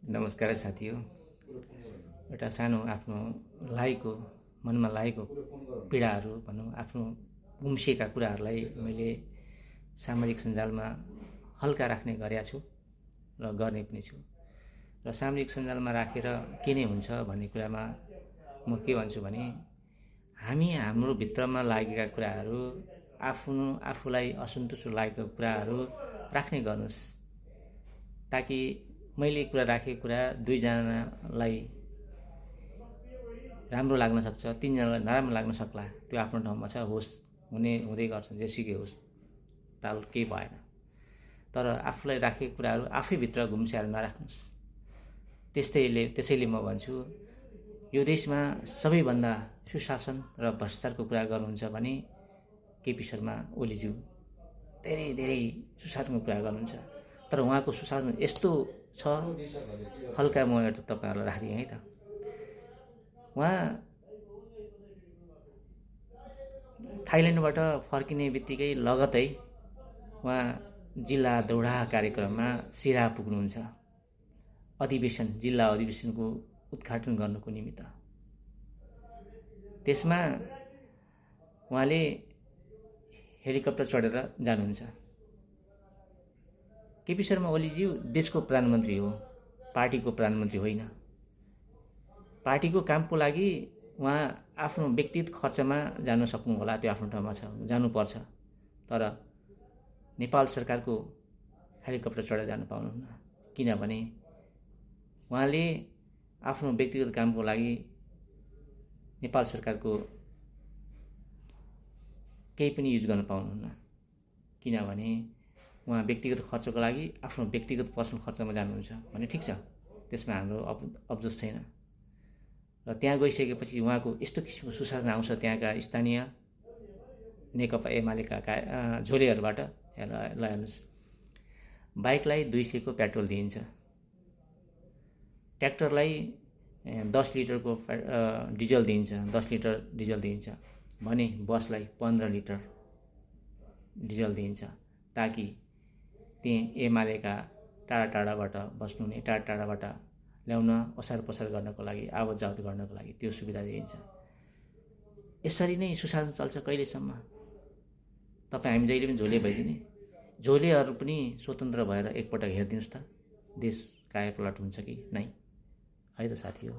नमस्कार साथी हो। एउटा सानो आफ्नो मनमा लागेको पीडाहरू भनौँ, आफ्नो गुम्सिएका कुराहरूलाई मैले सामाजिक सञ्जालमा हल्का राख्ने गरेका छु र गर्ने पनि छु। र सामाजिक सञ्जालमा राखेर के नै हुन्छ भन्ने कुरामा म के भन्छु भने, हाम्रो भित्रमा लागेका कुराहरू, आफूलाई असन्तुष्ट लागेको कुराहरू राख्ने गर्नुहोस्, ताकि मैले कुरा राखेको कुरा दुईजनालाई राम्रो लाग्न सक्छ, तीनजनालाई नराम्रो लाग्न सक्ला। त्यो आफ्नो ठाउँमा छ, हुँदै गर्छ, जेसुकै होस्, ताल केही भएन। तर आफूलाई राखेको कुराहरू आफैभित्र गुम्स्याएर नराख्नुहोस्। त्यसैले म भन्छु, यो देशमा सबैभन्दा सुशासन र भ्रष्टाचारको कुरा गर्नुहुन्छ भने केपी शर्मा ओलीज्यू धेरै धेरै सुशासनको कुरा गर्नुहुन्छ। तर उहाँको सुशासन यस्तो छ, हल्का म एउटा तपाईँहरूलाई राखिदिएँ है त। उहाँ थाइल्यान्डबाट फर्किने बित्तिकै लगतै उहाँ जिल्ला दौडा कार्यक्रममा सिरा पुग्नुहुन्छ, जिल्ला अधिवेशनको उद्घाटन गर्नको निमित्त। त्यसमा उहाँले हेलिकप्टर चढेर जानुहुन्छ। केपी शर्मा ओलीज्यू देशको प्रधानमन्त्री हो, पार्टीको प्रधानमन्त्री होइन। पार्टीको कामको लागि उहाँ आफ्नो व्यक्तिगत खर्चमा जान सक्नु होला, त्यो आफ्नो ठाउँमा छ, जानुपर्छ। तर नेपाल सरकारको हेलिकप्टर चढेर जान पाउनुहुन्न, किनभने उहाँले आफ्नो व्यक्तिगत कामको लागि नेपाल सरकारको केही पनि युज गर्न पाउनुहुन्न, किनभने उहाँ व्यक्तिगत खर्चको लागि आफ्नो व्यक्तिगत पर्सनल खर्चमा जानुहुन्छ भने ठिक छ, त्यसमा हाम्रो अब्जोस छैन। र त्यहाँ गइसकेपछि उहाँको यस्तो किसिमको सुशासन आउँछ त्यहाँका स्थानीय नेकपा एमालेका झोलेहरूबाट। हेर्नुहोस्, बाइकलाई 200 को पेट्रोल दिइन्छ, ट्र्याक्टरलाई 10 लिटरको डिजल दिइन्छ, 10 लिटर डिजल दिइन्छ भने बसलाई 15 लिटर डिजल दिइन्छ, ताकि त्यहाँ एमालेका टाढाबाट बस्नुहुने, टाढाबाट ल्याउन ओसार पसार गर्नको लागि, आवत जावत गर्नको लागि त्यो सुविधा दिइन्छ। यसरी नै सुशासन चल्छ कहिलेसम्म? तपाईँ हामी जहिले पनि झोले भइदिने? झोलेहरू पनि स्वतन्त्र भएर एकपटक हेरिदिनुहोस् त, देश कायापलट हुन्छ कि नै, है त साथी हो।